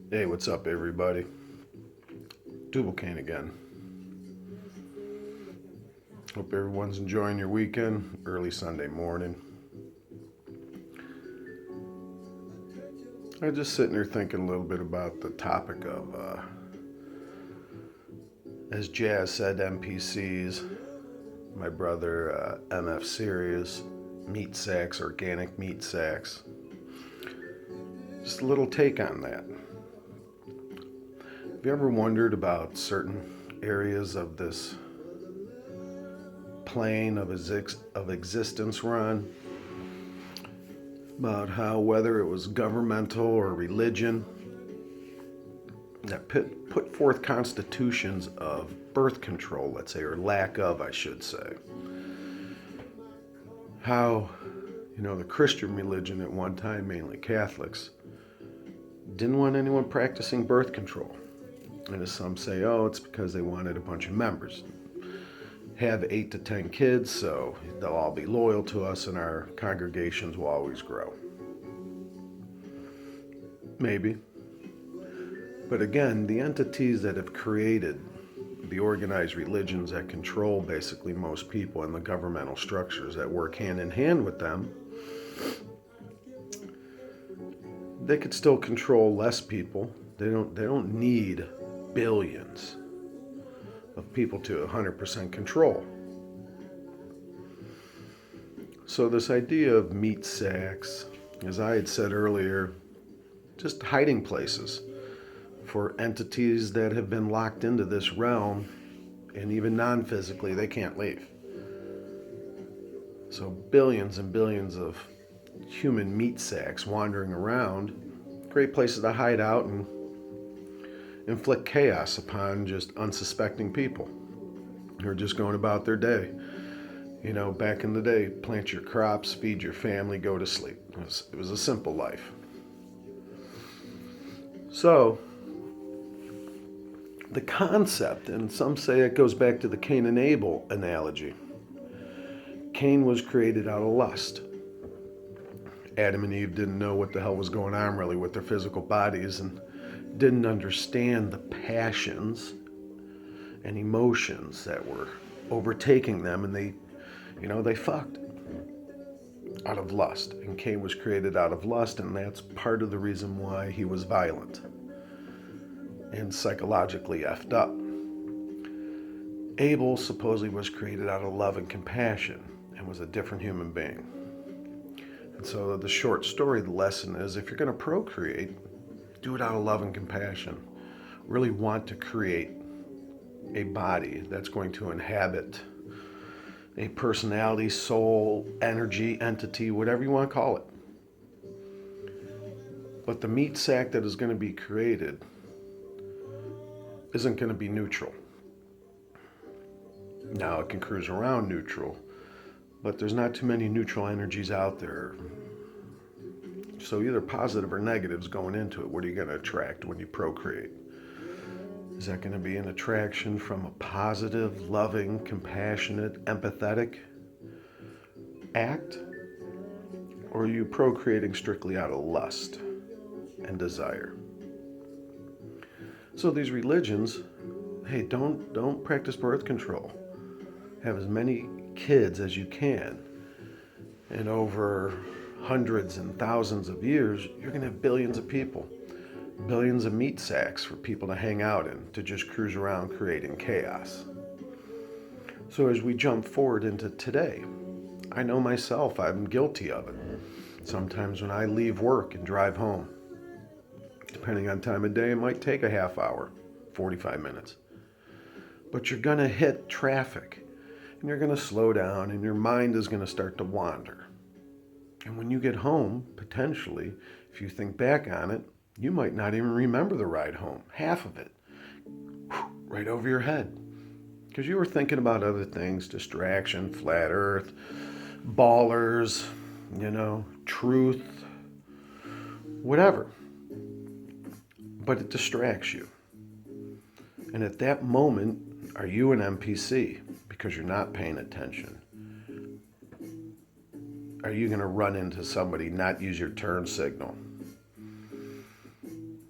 Hey, what's up, everybody? Cane again. Hope everyone's enjoying your weekend, early Sunday morning. I'm just sitting here thinking a little bit about the topic of, as Jazz said, NPCs, my brother MF Series, meat sacks, organic meat sacks. Just a little take on that. Have you ever wondered about certain areas of this plane of existence we're on? About how whether it was governmental or religion that put forth constitutions of birth control, let's say, or lack of, I should say. How, the Christian religion at one time, mainly Catholics, didn't want anyone practicing birth control. And as some say, oh, it's because they wanted a bunch of members. Have 8 to 10 kids, so they'll all be loyal to us and our congregations will always grow. Maybe. But again, the entities that have created the organized religions that control basically most people and the governmental structures that work hand in hand with them, they could still control less people. They don't need billions of people to 100% control. So this idea of meat sacks, as I had said earlier, just hiding places for entities that have been locked into this realm, and even non-physically, they can't leave. So billions and billions of human meat sacks wandering around, great places to hide out and inflict chaos upon just unsuspecting people who are just going about their day. Back in the day, plant your crops, feed your family, go to sleep. It was a simple life. So, the concept, and some say it goes back to the Cain and Abel analogy. Cain was created out of lust. Adam and Eve didn't know what the hell was going on really with their physical bodies and didn't understand the passions and emotions that were overtaking them, and they fucked out of lust. And Cain was created out of lust, and that's part of the reason why he was violent and psychologically effed up. Abel supposedly was created out of love and compassion and was a different human being. And so the short story, the lesson is, if you're going to procreate, do it out of love and compassion. Really want to create a body that's going to inhabit a personality, soul, energy, entity, whatever you want to call it. But the meat sack that is going to be created isn't going to be neutral. Now, it can cruise around neutral, but there's not too many neutral energies out there. So either positive or negatives going into it. What are you going to attract when you procreate? Is that going to be an attraction from a positive, loving, compassionate, empathetic act? Or are you procreating strictly out of lust and desire? So these religions, hey, don't practice birth control. Have as many kids as you can. And over hundreds and thousands of years, you're going to have billions of people. Billions of meat sacks for people to hang out in, to just cruise around creating chaos. So as we jump forward into today, I know myself, I'm guilty of it. Sometimes when I leave work and drive home, depending on time of day, it might take a half hour, 45 minutes. But you're going to hit traffic, and you're going to slow down, and your mind is going to start to wander. And when you get home, potentially, if you think back on it, you might not even remember the ride home, half of it, right over your head. Because you were thinking about other things, distraction, flat earth, ballers, truth, whatever. But it distracts you. And at that moment, are you an NPC because you're not paying attention? Are you going to run into somebody, not use your turn signal?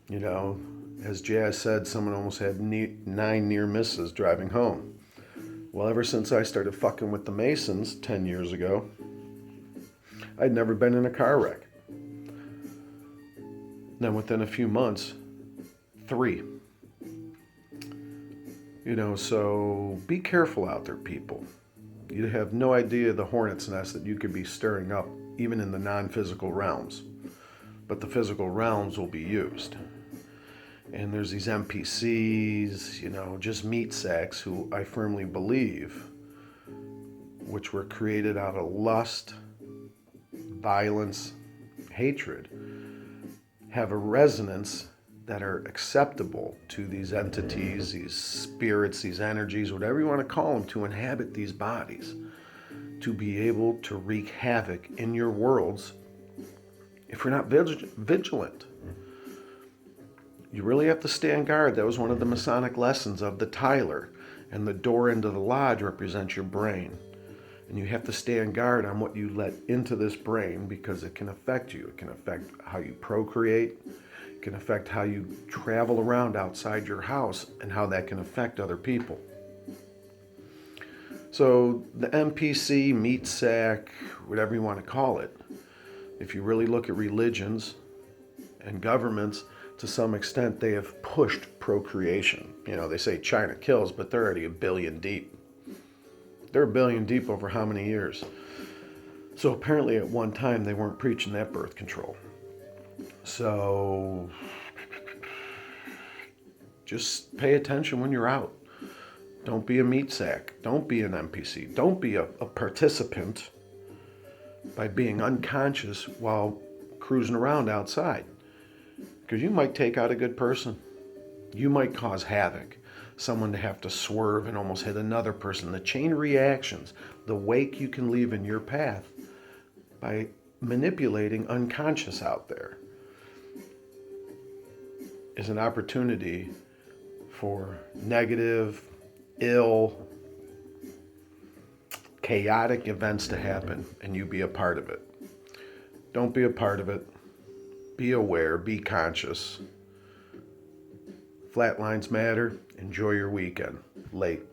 You know, as Jazz said, someone almost had 9 near misses driving home. Well, ever since I started fucking with the Masons 10 years ago, I'd never been in a car wreck. Then within a few months, 3. You know, so be careful out there, people. You have no idea the hornet's nest that you could be stirring up, even in the non-physical realms. But the physical realms will be used. And there's these NPCs, you know, just meat sacks who I firmly believe, which were created out of lust, violence, hatred, have a resonance that are acceptable to these entities, these spirits, these energies, whatever you want to call them, to inhabit these bodies, to be able to wreak havoc in your worlds if you're not vigilant. You really have to stand guard. That was one of the Masonic lessons of the Tyler. And the door into the lodge represents your brain. And you have to stand guard on what you let into this brain because it can affect you. It can affect how you procreate. It can affect how you travel around outside your house and how that can affect other people. So the NPC, meat sack, whatever you want to call it, if you really look at religions and governments, to some extent, they have pushed procreation. You know, they say China kills, but they're already 1 billion deep. They're 1 billion deep over how many years? So apparently at one time they weren't preaching that birth control. So just pay attention when you're out. Don't be a meat sack. Don't be an NPC. Don't be a participant by being unconscious while cruising around outside. Because you might take out a good person. You might cause havoc. Someone to have to swerve and almost hit another person. The chain reactions, the wake you can leave in your path by manipulating unconscious out there is an opportunity for negative, ill, chaotic events to happen and you be a part of it. Don't be a part of it. Be aware, be conscious. Flat lines matter. Enjoy your weekend. Late.